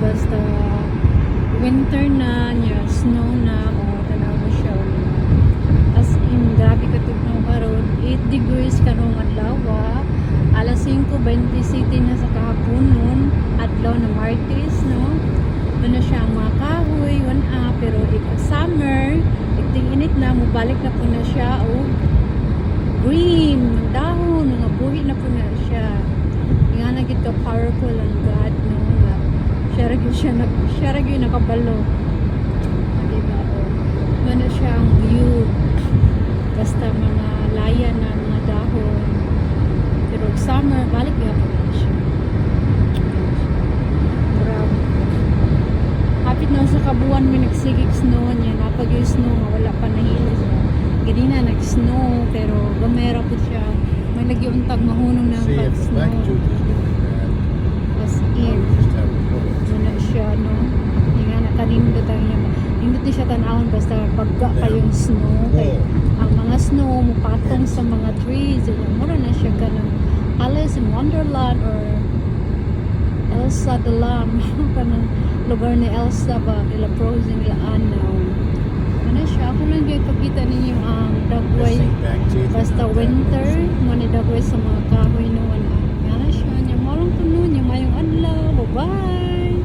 basta winter na niya, snow na, o tanaw mo siya. As in, grabe katugnaw karon 8 degrees karong adlaw, alas 5:27 na sa kahaponon, adlaw na Martes, no? Ano siya ang mga kahoy, pero summer, init na, mubalik na po na siya, green, ng dahon, mga buhi na po na siya. Nga na gito, powerful ang God, no? Siya rin yung nakabalo. Diba, ano siya ang view. Basta mga layan na mga dahon. Pero summer, balik na po na siya. Marami. Hapit na sa kabuan may nagsigig snow niya. Napag yung snow, wala pa nahilo siya. Gani na nag-snow, pero gamera po siya. May nagyuntag mahunong ng pag-snow. As in, na siya, no? Hindi nga nakanindot ang niya. Nindot niya siya tanawon basta pagka kayong snow. Kaya ang mga snow, mupatong sa mga trees. Mura na siya ka ng Alice in Wonderland or Elsa the Lamb. Kanang lugar ni Elsa ba? Nila Frozen, nila Anna. Ano siya? Ako lang yung ipakita ninyo ang dagway. Basta winter, muna dagway sa mga kahoy noon. Ano siya? Niya malang puno niya mayong adlaw. Bye-bye!